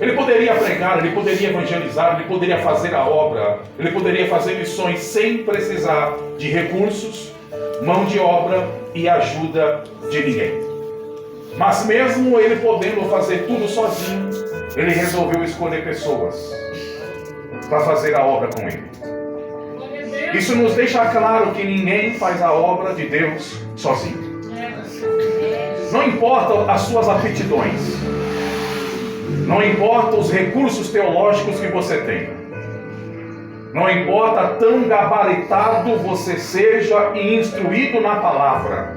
Ele poderia pregar, ele poderia evangelizar, ele poderia fazer a obra, ele poderia fazer missões sem precisar de recursos, mão de obra e ajuda de ninguém. Mas mesmo ele podendo fazer tudo sozinho, ele resolveu escolher pessoas para fazer a obra com ele. Isso nos deixa claro que ninguém faz a obra de Deus sozinho. Não importa as suas aptidões, não importa os recursos teológicos que você tenha, não importa tão gabaritado você seja e instruído na palavra,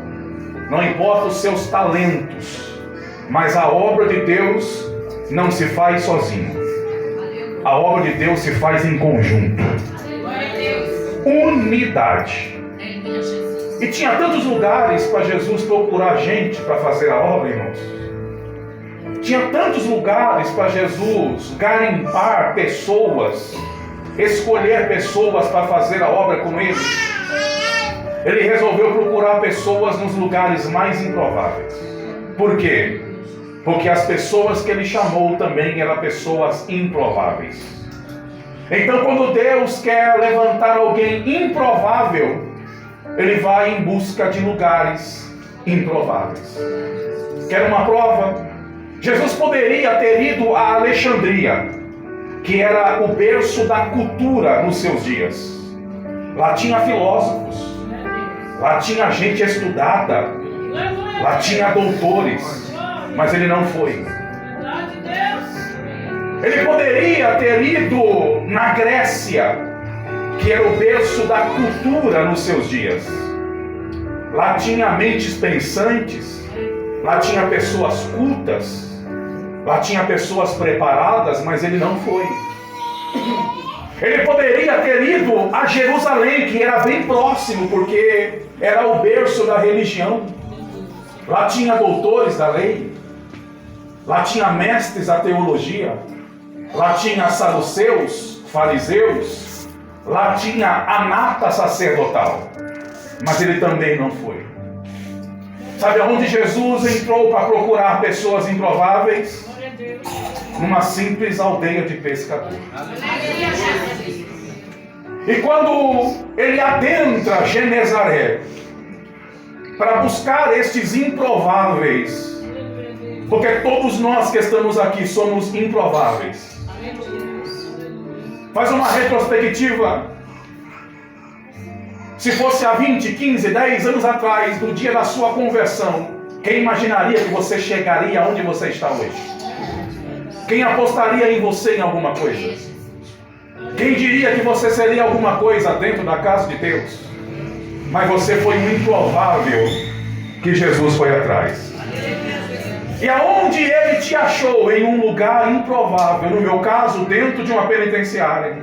não importa os seus talentos, mas a obra de Deus não se faz sozinho. A obra de Deus se faz em conjunto. Unidade. E tinha tantos lugares para Jesus procurar gente para fazer a obra, irmãos. Tinha tantos lugares para Jesus garimpar pessoas, escolher pessoas para fazer a obra com ele. Ele resolveu procurar pessoas nos lugares mais improváveis. Por quê? Porque as pessoas que ele chamou também eram pessoas improváveis. Então, quando Deus quer levantar alguém improvável, ele vai em busca de lugares improváveis. Quer uma prova? Jesus poderia ter ido a Alexandria, que era o berço da cultura nos seus dias. Lá tinha filósofos, lá tinha gente estudada, lá tinha doutores, mas ele não foi. Ele poderia ter ido na Grécia, que era o berço da cultura nos seus dias. Lá tinha mentes pensantes, lá tinha pessoas cultas, lá tinha pessoas preparadas, mas ele não foi. Ele poderia ter ido a Jerusalém, que era bem próximo, porque era o berço da religião. Lá tinha doutores da lei, lá tinha mestres da teologia, lá tinha saduceus, fariseus, lá tinha a nata sacerdotal, mas ele também não foi. Sabe aonde Jesus entrou para procurar pessoas improváveis? Numa simples aldeia de pescador. E quando ele adentra Genezaré para buscar estes improváveis, porque todos nós que estamos aqui somos improváveis. Faz uma retrospectiva. Se fosse há 20, 15, 10 anos atrás, no dia da sua conversão, quem imaginaria que você chegaria onde você está hoje? Quem apostaria em você em alguma coisa? Quem diria que você seria alguma coisa dentro da casa de Deus? Mas você foi um improvável que Jesus foi atrás. E aonde ele te achou? Em um lugar improvável. No meu caso, dentro de uma penitenciária.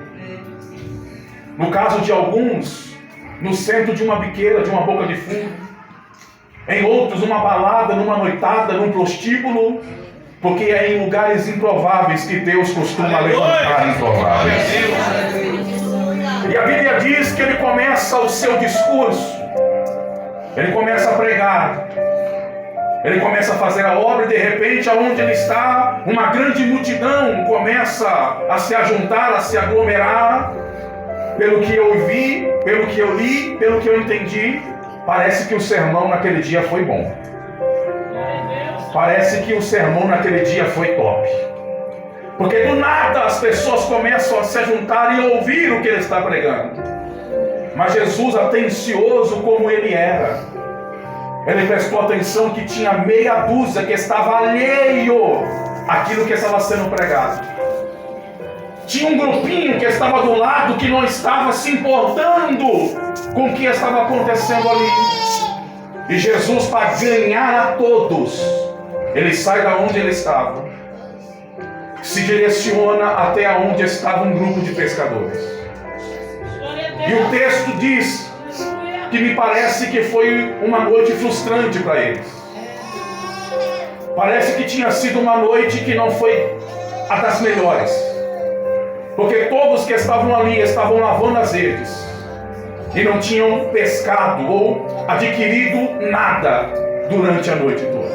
No caso de alguns, no centro de uma biqueira, de uma boca de fumo. Em outros, numa balada, numa noitada, num prostíbulo. Porque é em lugares improváveis que Deus costuma levantar improváveis. E a Bíblia diz que ele começa o seu discurso. Ele começa a pregar. Ele começa a fazer a obra e de repente, aonde ele está, uma grande multidão começa a se ajuntar, a se aglomerar. Pelo que eu vi, pelo que eu li, pelo que eu entendi, parece que o sermão naquele dia foi bom. Parece que o sermão naquele dia foi top. Porque do nada as pessoas começam a se juntar e ouvir o que ele está pregando. Mas Jesus, atencioso como ele era, ele prestou atenção que tinha meia dúzia que estava alheio àquilo que estava sendo pregado. Tinha um grupinho que estava do lado que não estava se importando com o que estava acontecendo ali. E Jesus, para ganhar a todos, ele sai da onde ele estava, se direciona até onde estava um grupo de pescadores. E o texto diz que me parece que foi uma noite frustrante para eles. Parece que tinha sido uma noite que não foi a das melhores. Porque todos que estavam ali estavam lavando as redes e não tinham pescado ou adquirido nada durante a noite toda.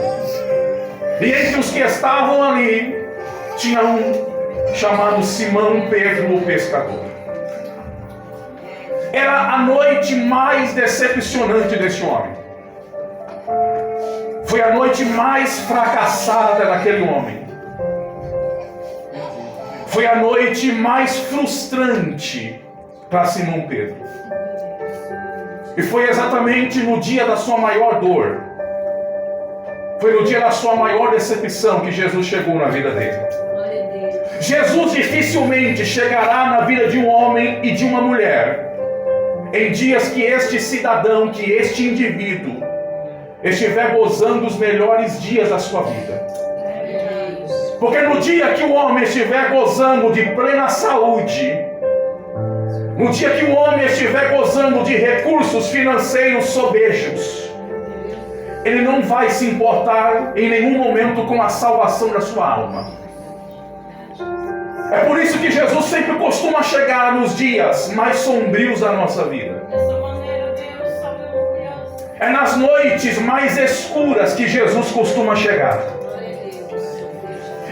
E entre os que estavam ali, tinha um chamado Simão Pedro, o pescador. Era a noite mais decepcionante deste homem. Foi a noite mais fracassada daquele homem. Foi a noite mais frustrante para Simão Pedro. E foi exatamente no dia da sua maior dor, foi no dia da sua maior decepção que Jesus chegou na vida dele. Jesus dificilmente chegará na vida de um homem e de uma mulher em dias que este cidadão, que este indivíduo estiver gozando os melhores dias da sua vida. Porque no dia que o homem estiver gozando de plena saúde, no dia que o homem estiver gozando de recursos financeiros sobejos, ele não vai se importar em nenhum momento com a salvação da sua alma. É por isso que Jesus sempre costuma chegar nos dias mais sombrios da nossa vida. É nas noites mais escuras que Jesus costuma chegar.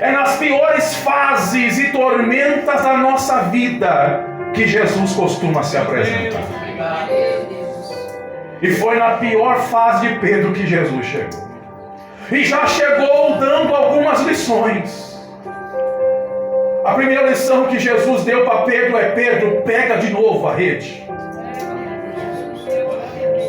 É nas piores fases e tormentas da nossa vida que Jesus costuma se apresentar. E foi na pior fase de Pedro que Jesus chegou. E já chegou dando algumas lições. A primeira lição que Jesus deu para Pedro é: Pedro, pega de novo a rede.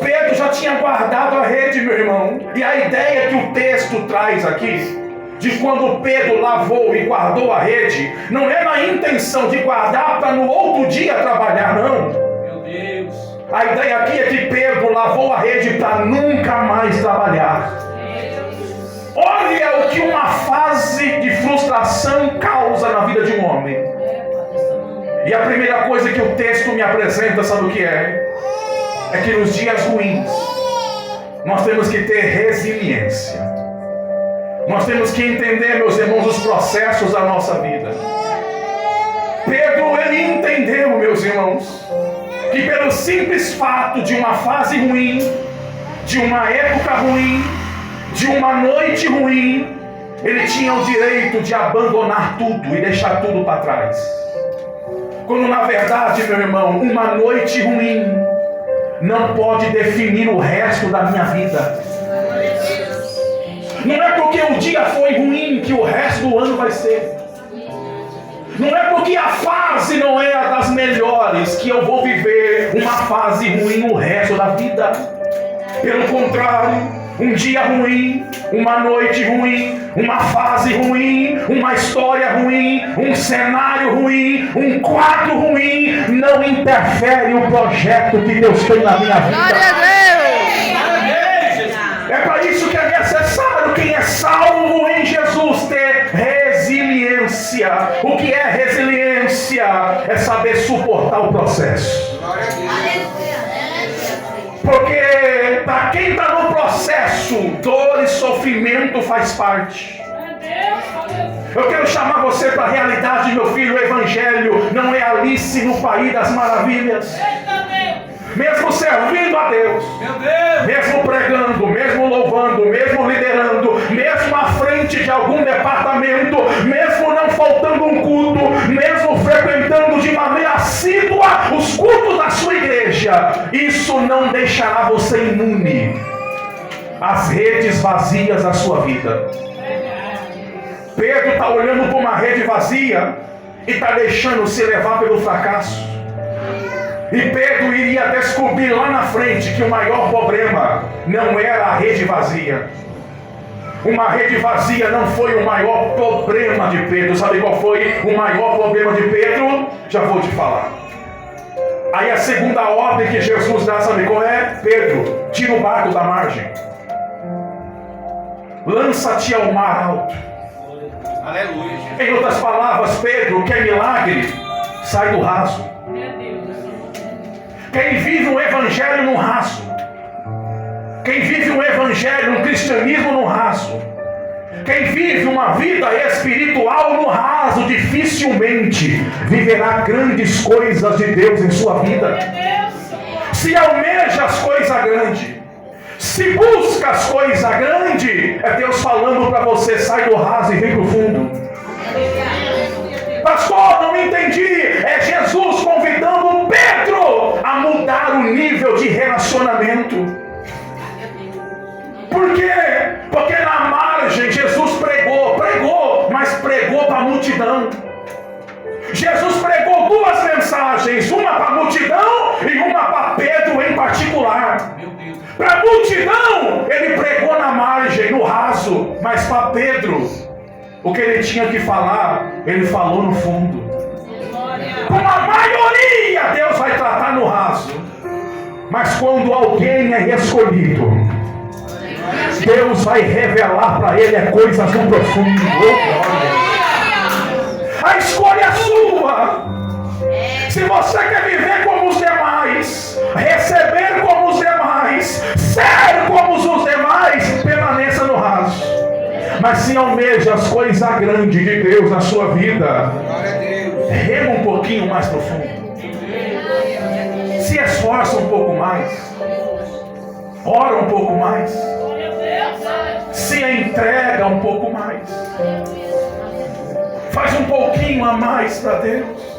Pedro já tinha guardado a rede, meu irmão. E a ideia que o texto traz aqui, de quando Pedro lavou e guardou a rede, não é na intenção de guardar para no outro dia trabalhar, não. Meu Deus. A ideia aqui é que Pedro lavou a rede para nunca mais trabalhar. Olha o que uma fase de frustração causa na vida de um homem. E a primeira coisa que o texto me apresenta, sabe o que é? É que nos dias ruins nós temos que ter resiliência. Nós temos que entender, meus irmãos, os processos da nossa vida. Pedro, ele entendeu, meus irmãos, que pelo simples fato de uma fase ruim, de uma época ruim, de uma noite ruim, ele tinha o direito de abandonar tudo e deixar tudo para trás. Quando na verdade, meu irmão, uma noite ruim não pode definir o resto da minha vida. Não é porque o dia foi ruim que o resto do ano vai ser. Não é porque a fase não é a das melhores que eu vou viver uma fase ruim o resto da vida. Pelo contrário, um dia ruim, uma noite ruim, uma fase ruim, uma história ruim, um cenário ruim, um quadro ruim, não interfere o projeto que Deus tem na minha vida. Glória a Deus! É para isso que é necessário, quem é salvo em Jesus, ter resiliência. O que é resiliência? É saber suportar o processo. Porque para quem está no processo, dor e sofrimento faz parte. Eu quero chamar você para a realidade, meu filho. O Evangelho não é Alice no País das Maravilhas. Mesmo servindo a Deus, mesmo pregando, mesmo louvando, mesmo liderando, mesmo à frente de algum departamento, mesmo não faltando um culto, mesmo frequentando de maneira assídua os cultos da sua igreja, isso não deixará você imune às redes vazias da sua vida. Pedro está olhando para uma rede vazia e está deixando se levar pelo fracasso. E Pedro iria descobrir lá na frente que o maior problema não era a rede vazia. Uma rede vazia não foi o maior problema de Pedro. Sabe qual foi o maior problema de Pedro? Já vou te falar. Aí a segunda ordem que Jesus dá, sabe qual é? Pedro, tira o barco da margem. Lança-te ao mar alto. Aleluia. Em outras palavras, Pedro, quer milagre? Sai do raso. Quem vive um evangelho no raso, quem vive um evangelho, um cristianismo no raso, quem vive uma vida espiritual no raso, dificilmente viverá grandes coisas de Deus em sua vida. Se almeja as coisas grandes, se busca as coisas grandes, é Deus falando para você: sai do raso e vem para o fundo. nível de relacionamento. Por quê? Porque na margem Jesus pregou, mas pregou para a multidão. Jesus pregou duas mensagens, uma para a multidão e uma para Pedro em particular. Para a multidão, ele pregou na margem, no raso, mas para Pedro, o que ele tinha que falar, ele falou no fundo. Com a maioria, Deus vai tratar no raso, mas quando alguém é escolhido, Deus vai revelar para ele coisas no profundo. A escolha é sua. Se você quer viver como os demais, receber como os demais, ser como os demais, permaneça no raso. Mas se almeja as coisas grandes de Deus na sua vida, rema um pouquinho mais profundo. Se esforça um pouco mais. Ora um pouco mais. Se entrega um pouco mais. Faz um pouquinho a mais para Deus.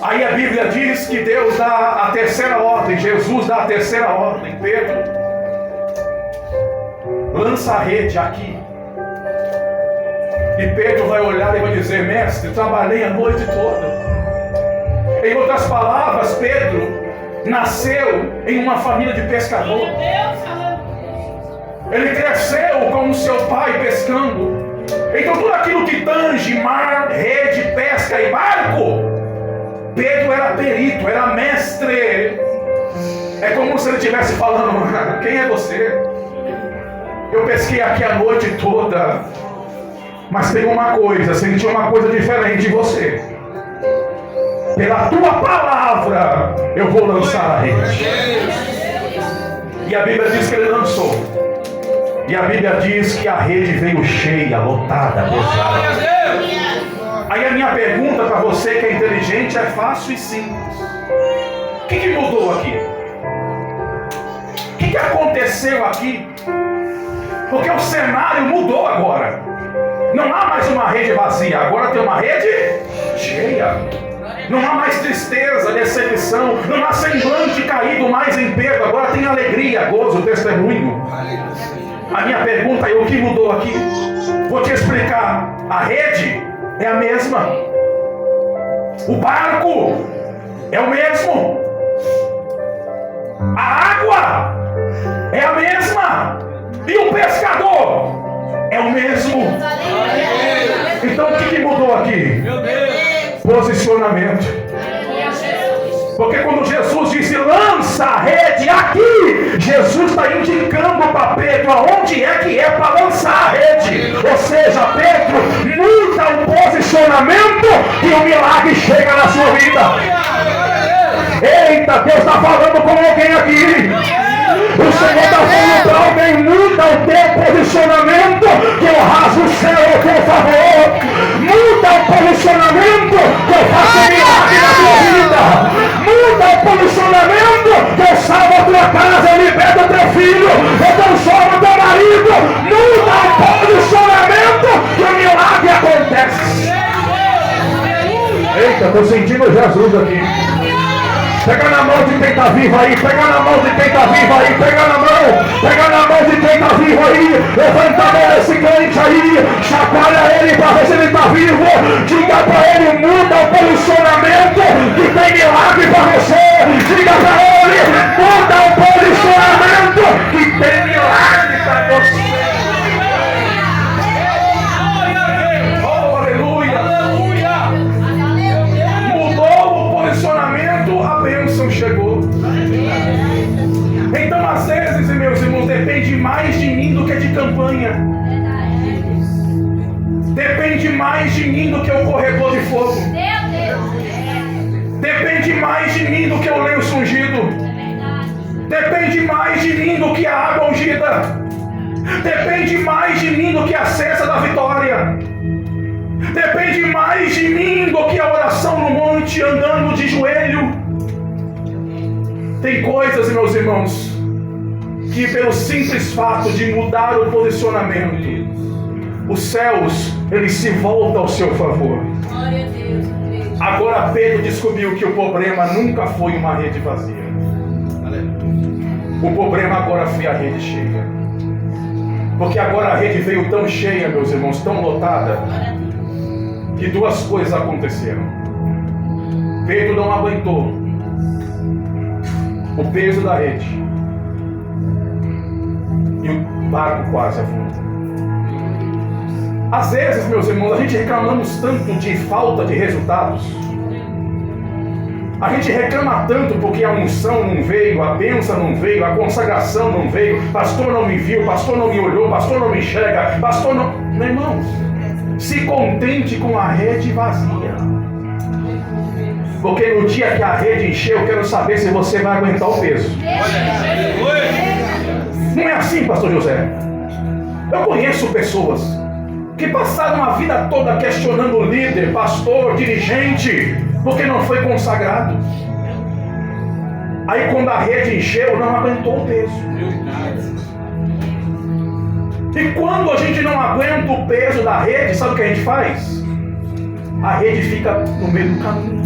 Aí a Bíblia diz que Deus dá a terceira ordem. Jesus dá a terceira ordem. Pedro, lança a rede aqui. E Pedro vai olhar e vai dizer: mestre, trabalhei a noite toda. Em outras palavras, Pedro nasceu em uma família de pescador. Ele cresceu com o seu pai pescando. Então tudo aquilo que tange mar, rede, pesca e barco, Pedro era perito, era mestre. É como se ele estivesse falando: quem é você? Eu pesquei aqui a noite toda, mas tem uma coisa, senti uma coisa diferente em você. Pela tua palavra eu vou lançar a rede. E a Bíblia diz que ele lançou. E a Bíblia diz que a rede veio cheia, lotada, pesada. Aí a minha pergunta para você que é inteligente é fácil e simples. O que mudou aqui? O que aconteceu aqui? Porque o cenário mudou agora. Não há mais uma rede vazia, agora tem uma rede cheia. Não há mais tristeza, decepção, não há semblante caído mais em Pedro, agora tem alegria, gozo, testemunho. A minha pergunta é: o que mudou aqui? Vou te explicar. A rede é a mesma. O barco é o mesmo. A água é a mesma. E o pescador é o mesmo. Então o que mudou aqui? Posicionamento. Porque quando Jesus disse: lança a rede aqui, Jesus está indicando para Pedro aonde é para lançar a rede. Ou seja, Pedro, muda o posicionamento e o milagre chega na sua vida. Eita, Deus está falando com alguém aqui. O Senhor está falando para alguém: muda o teu posicionamento, que eu rasgo o céu ao teu favor. Muda o posicionamento, que eu faço milagre na tua vida. Muda o posicionamento, que eu salvo a tua casa, eu liberto o teu filho, eu transformo o teu marido. Muda o posicionamento, que o milagre acontece. Eita, estou sentindo Jesus aqui. Pega na mão de quem está vivo aí, pega na mão de quem está vivo aí, pega na mão de quem está vivo aí, levanta a mão desse crente aí, chacoalha ele para ver se ele está vivo, diga para ele: muda o posicionamento, que tem milagre para você, diga para ele: muda o posicionamento, que tem milagre para você. Oh, aleluia! Mudou o posicionamento, a bênção chegou. Então, às vezes, meus irmãos, depende mais de mim do que de campanha. Depende mais de mim do que o corredor de fogo. Depende mais de mim do que o lenço ungido. Depende mais de mim do que a água ungida. Depende mais de mim do que a cesta da vitória. Depende mais de mim do que a oração no monte, andando de joelho. Tem coisas, meus irmãos, que pelo simples fato de mudar o posicionamento, os céus, eles se voltam ao seu favor. Agora Pedro descobriu que o problema nunca foi uma rede vazia. O problema agora foi a rede cheia. Porque agora a rede veio tão cheia, meus irmãos, tão lotada, que duas coisas aconteceram. Pedro não aguentou o peso da rede e o barco quase afundou. Às vezes, meus irmãos, a gente reclamamos tanto de falta de resultados. A gente reclama tanto porque a unção não veio, a bênção não veio, a consagração não veio, pastor não me viu, pastor não me olhou, pastor não me enxerga, pastor não... Meu irmão, se contente com a rede vazia. Porque no dia que a rede encher, eu quero saber se você vai aguentar o peso. Não é assim, pastor José. Eu conheço pessoas que passaram a vida toda questionando o líder, pastor, dirigente, porque não foi consagrado. Aí quando a rede encheu, não aguentou o peso. E quando a gente não aguenta o peso da rede, sabe o que a gente faz? A rede fica no meio do caminho.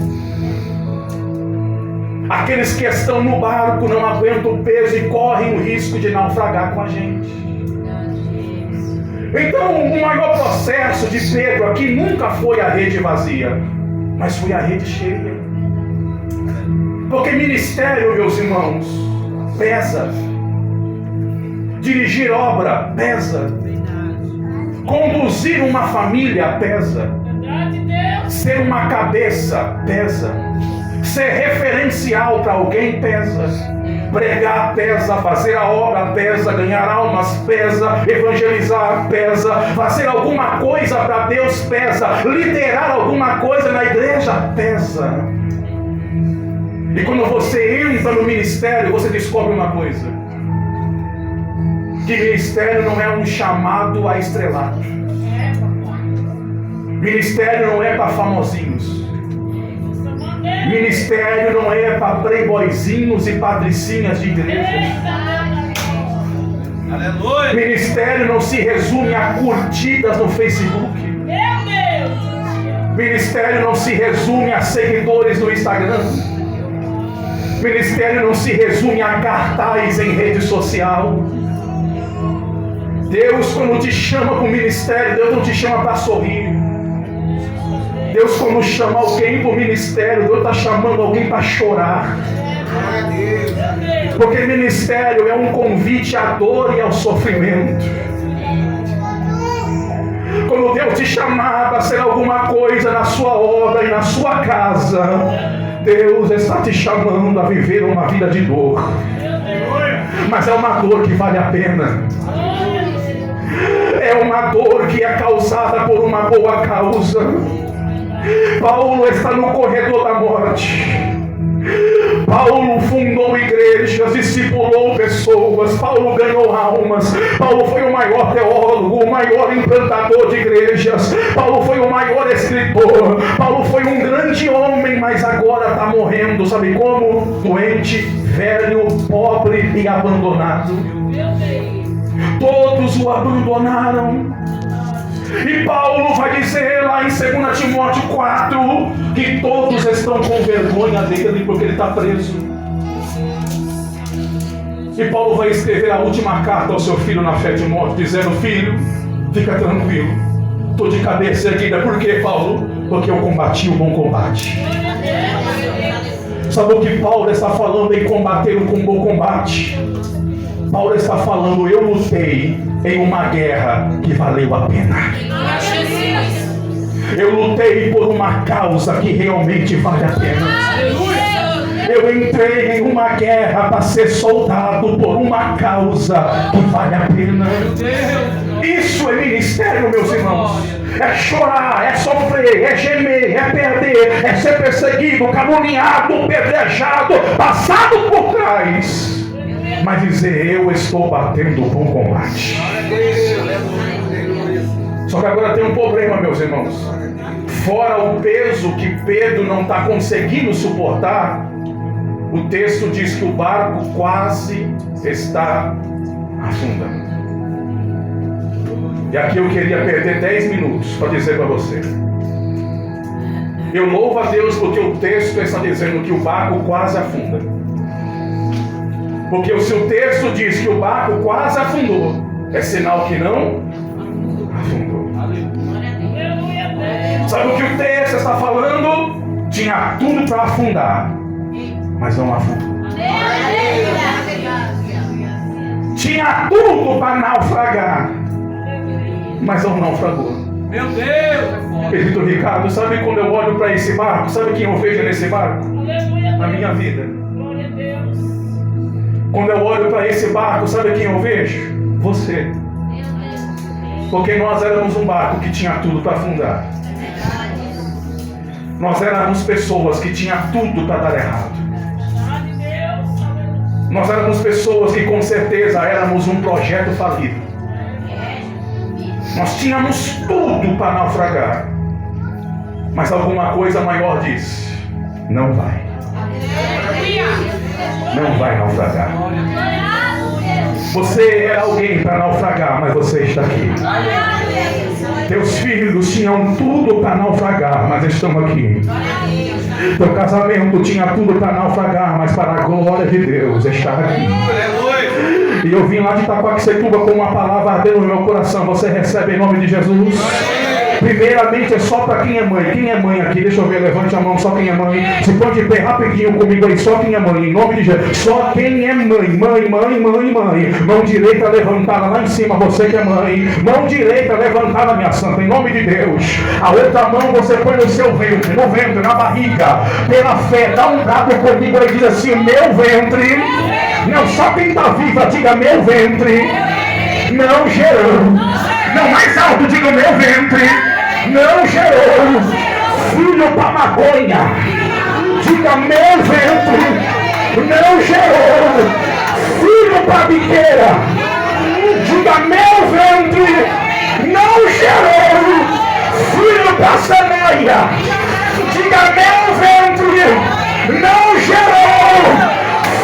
Aqueles que estão no barco não aguentam o peso e correm o risco de naufragar com a gente. Então o maior processo de Pedro aqui nunca foi a rede vazia, mas foi a rede cheia. Porque ministério, meus irmãos, pesa. Dirigir obra pesa. Conduzir uma família pesa. Ser uma cabeça pesa. Ser referencial para alguém pesa. Pregar pesa, fazer a obra pesa, ganhar almas pesa, evangelizar pesa, fazer alguma coisa para Deus pesa, liderar alguma coisa na igreja pesa. E quando você entra no ministério, você descobre uma coisa: que ministério não é um chamado a estrelato. Ministério não é para famosinhos. Ministério não é para playboyzinhos e patricinhas de igreja. Aleluia. Ministério não se resume a curtidas no Facebook. Ministério não se resume a seguidores no Instagram. Ministério não se resume a cartaz em rede social. Deus, quando te chama para o ministério, Deus não te chama para sorrir. Deus, quando chama alguém para o ministério, Deus está chamando alguém para chorar. Porque ministério é um convite à dor e ao sofrimento. Quando Deus te chamar para ser alguma coisa na sua obra e na sua casa, Deus está te chamando a viver uma vida de dor. Mas é uma dor que vale a pena. É uma dor que é causada por uma boa causa. Paulo está no corredor da morte. Paulo fundou igrejas, discipulou pessoas, Paulo ganhou almas, Paulo foi o maior teólogo, o maior implantador de igrejas, Paulo foi o maior escritor, Paulo foi um grande homem, mas agora está morrendo, sabe como? Doente, velho, pobre e abandonado. Todos o abandonaram. E Paulo vai dizer lá em 2 Timóteo 4 que todos estão com vergonha dele porque ele está preso. E Paulo vai escrever a última carta ao seu filho na fé, Timóteo, dizendo: filho, fica tranquilo, estou de cabeça erguida. Por quê, Paulo? Porque eu combati o bom combate. Sabe o que Paulo está falando em combater um bom combate? Paulo está falando: eu lutei em uma guerra que valeu a pena. Eu lutei por uma causa que realmente vale a pena. Eu entrei em uma guerra para ser soldado por uma causa que vale a pena. Isso é ministério, meus irmãos. É chorar, é sofrer, é gemer, é perder, é ser perseguido, caluniado, pedrejado, passado por trás, mas dizer: eu estou batendo o bom combate. Só que agora tem um problema, meus irmãos. Fora o peso que Pedro não está conseguindo suportar, o texto diz que o barco quase está afundando. E aqui eu queria perder 10 minutos para dizer para você: eu louvo a Deus porque o texto está dizendo que o barco quase afunda. Porque se o texto diz que o barco quase afundou, é sinal que não afundou. Sabe o que o texto está falando? Tinha tudo para afundar, mas não afundou. Tinha tudo para naufragar, mas não naufragou. Meu Deus! Querido Ricardo, sabe quando eu olho para esse barco? Sabe quem eu vejo nesse barco? Na minha vida. Quando eu olho para esse barco, sabe quem eu vejo? Você. Porque nós éramos um barco que tinha tudo para afundar. Nós éramos pessoas que tinham tudo para dar errado. Nós éramos pessoas que com certeza éramos um projeto falido. Nós tínhamos tudo para naufragar. Mas alguma coisa maior disse: não vai. Não vai naufragar. Você era alguém para naufragar, mas você está aqui. Teus filhos tinham tudo para naufragar, mas estão aqui. Teu casamento tinha tudo para naufragar, mas para a glória de Deus está aqui. E eu vim lá de Itaquaquecetuba com uma palavra ardendo no meu coração. Você recebe em nome de Jesus? Primeiramente é só para quem é mãe. Quem é mãe aqui? Deixa eu ver, levante a mão. Só quem é mãe. Se pode ter rapidinho comigo aí. Só quem é mãe, em nome de Jesus. Só quem é mãe. Mãe. Mão direita levantada lá em cima, você que é mãe. Mão direita levantada, minha santa, em nome de Deus. A outra mão você põe no seu ventre, no ventre, na barriga. Pela fé, dá um dado comigo e diz assim: meu ventre. Não, só quem está viva, diga meu ventre. Não gerou. Não, mais alto, diga meu ventre. Não gerou filho para maconha. Diga meu ventre. Não gerou filho para biqueira. Diga meu ventre. Não gerou filho para semeia. Diga meu ventre. Não gerou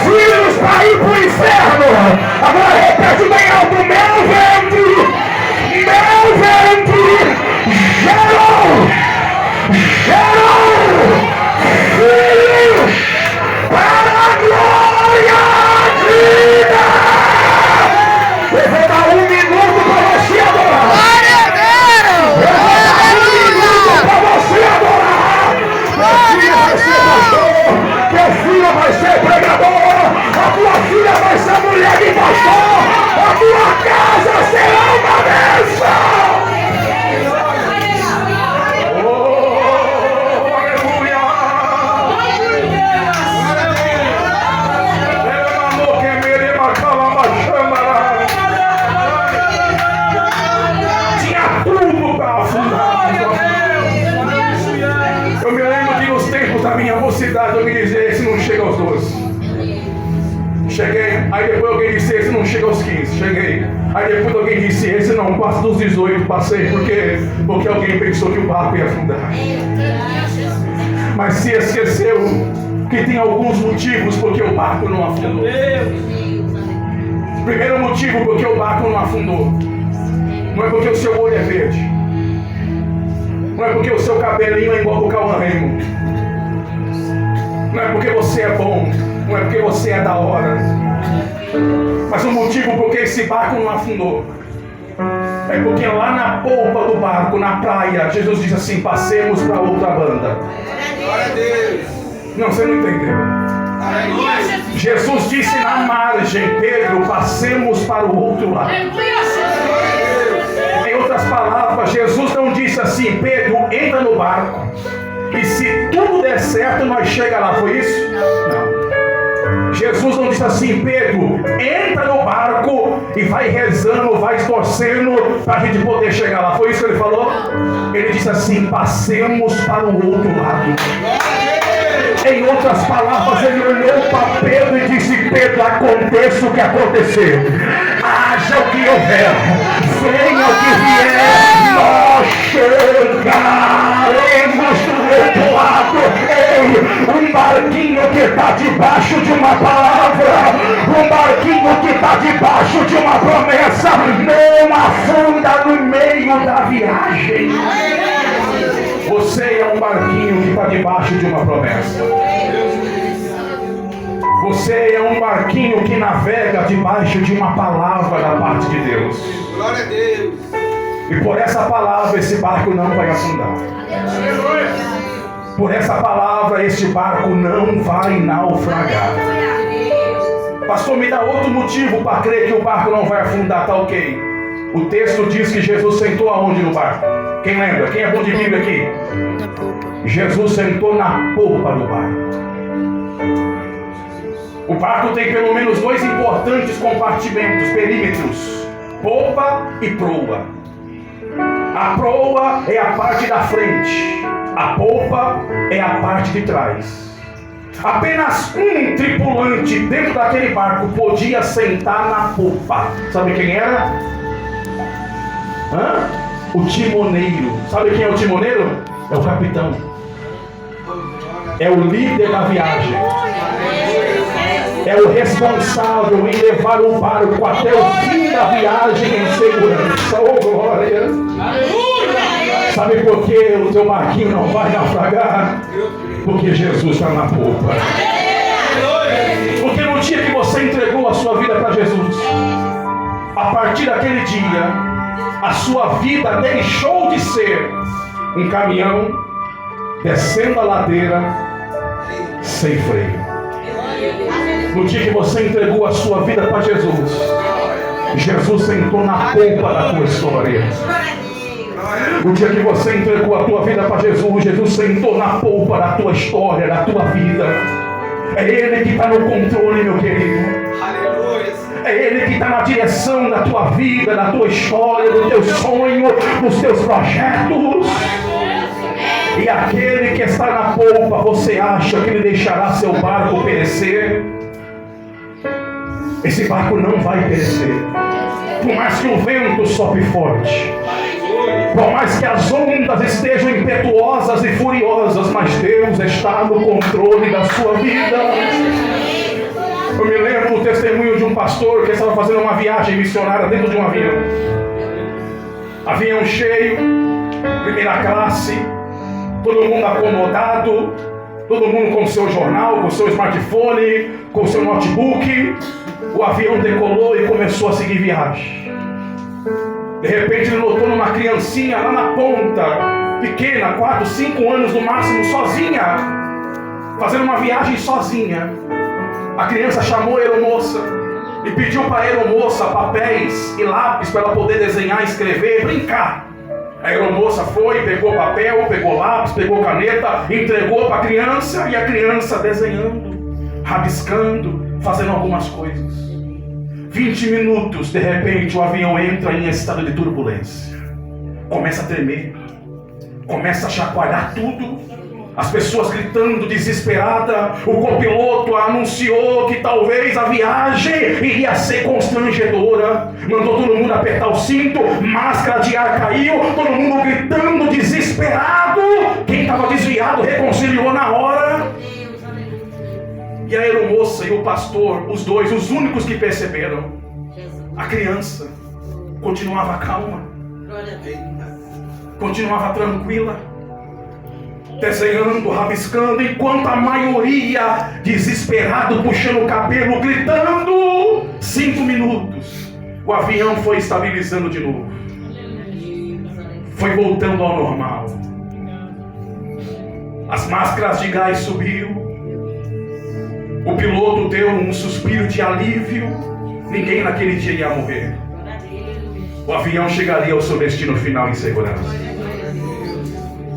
filhos para ir para o inferno. Agora repete bem alto: meu ventre. Meu ventre gerou filhos para a glória de Deus. Eu vou dar 1 minuto para você adorar. Glória a Deus! Eu vou dar 1 minuto para você adorar. Teu filho vai ser pastor. Teu filho vai ser pregador. A tua filha vai ser mulher de pastor. A tua casa será uma bênção. Da minha mocidade, eu me dizia: esse não chega aos 12. Cheguei, aí depois alguém disse: esse não chega aos 15. Cheguei, aí depois alguém disse: esse não passa dos 18. Passei porque alguém pensou que o barco ia afundar. Mas se esqueceu que tem alguns motivos porque o barco não afundou. Primeiro motivo porque o barco não afundou não é porque o seu olho é verde, não é porque o seu cabelinho é igual o Cauã Raymond, não é porque você é bom, não é porque você é da hora, mas o motivo porque esse barco não afundou é porque lá na polpa do barco, na praia, Jesus diz assim: passemos para outra banda. Glória a Deus. Não, você não entendeu. Jesus disse na margem: Pedro, passemos para o outro lado. Em outras palavras, Jesus não disse assim: Pedro, entra no barco e se tudo der certo nós chega lá. Foi isso? Não. Jesus não disse assim: Pedro, entra no barco e vai rezando, vai torcendo para a gente poder chegar lá. Foi isso que ele falou? Ele disse assim: passemos para o outro lado. Em outras palavras, ele olhou para Pedro e disse: Pedro, aconteça o que acontecer, haja o que houver, venha o que vier, nós chegaremos do outro lado. Ei, um barquinho que está debaixo de uma palavra, um barquinho que está debaixo de uma promessa, não afunda no meio da viagem. Você é um barquinho que está debaixo de uma promessa. Você é um barquinho que navega debaixo de uma palavra da parte de Deus. Glória a Deus. E por essa palavra esse barco não vai afundar. Por essa palavra este barco não vai naufragar. Pastor, me dá outro motivo para crer que o barco não vai afundar. Tá ok. O texto diz que Jesus sentou aonde no barco? Quem lembra? Quem é bom de Bíblia aqui? Na polpa. Jesus sentou na polpa do barco. O barco tem pelo menos dois importantes compartimentos, perímetros: polpa e proa. A proa é a parte da frente, a polpa é a parte de trás. Apenas um tripulante dentro daquele barco podia sentar na polpa. Sabe quem era? O timoneiro. Sabe quem é o timoneiro? É o capitão. É o líder da viagem. É o responsável em levar o barco até o fim da viagem em segurança. Oh, glória! Sabe por que o teu barquinho não vai naufragar? Porque Jesus está na polpa. Porque no dia que você entregou a sua vida para Jesus, a partir daquele dia, a sua vida deixou de ser um caminhão descendo a ladeira sem freio. No dia que você entregou a sua vida para Jesus, Jesus sentou na polpa da tua história. No dia que você entregou a tua vida para Jesus, Jesus sentou na polpa da tua história, da tua vida. É Ele que está no controle, meu querido. É Ele que está na direção da tua vida, da tua história, do teu sonho, dos teus projetos. E aquele que está na polpa, você acha que Ele deixará seu barco perecer? Esse barco não vai perecer. Por mais que o vento sopre forte, por mais que as ondas estejam impetuosas e furiosas, mas Deus está no controle da sua vida. Eu me lembro do testemunho de um pastor que estava fazendo uma viagem missionária dentro de um avião. Avião cheio, primeira classe, todo mundo acomodado, todo mundo com seu jornal, com seu smartphone, com seu notebook. O avião decolou e começou a seguir viagem. De repente ele notou uma criancinha lá na ponta, pequena, 4, 5 anos no máximo, sozinha, fazendo uma viagem sozinha. A criança chamou a aeromoça e pediu para a aeromoça papéis e lápis para ela poder desenhar, escrever, brincar. A aeromoça foi, pegou papel, pegou lápis, pegou caneta, entregou para a criança, e a criança desenhando, rabiscando, fazendo algumas coisas. 20 minutos, de repente, o avião entra em estado de turbulência. Começa a tremer, começa a chacoalhar tudo. As pessoas gritando, desesperada. O copiloto anunciou que talvez a viagem iria ser constrangedora. Mandou todo mundo apertar o cinto, máscara de ar caiu, todo mundo gritando, desesperado. Quem estava desviado reconciliou na hora. E a aeromoça e o pastor, os dois, os únicos que perceberam. A criança continuava calma, continuava tranquila, desenhando, rabiscando, enquanto a maioria, desesperado, puxando o cabelo, gritando. 5 minutos, o avião foi estabilizando de novo, foi voltando ao normal. As máscaras de gás subiu. O piloto deu um suspiro de alívio. Ninguém naquele dia ia morrer. O avião chegaria ao seu destino final em segurança.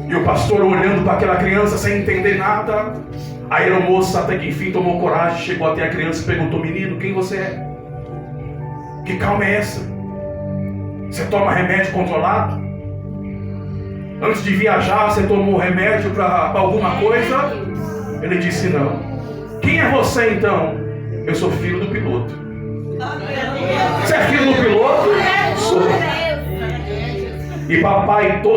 E o pastor olhando para aquela criança sem entender nada. A aeromoça até que enfim tomou coragem, chegou até a criança e perguntou: menino, quem você é? Que calma é essa? Você toma remédio controlado? Antes de viajar você tomou remédio para alguma coisa? Ele disse: não. Quem é você então? Eu sou filho do piloto. Você é filho do piloto? Sou. E papai todo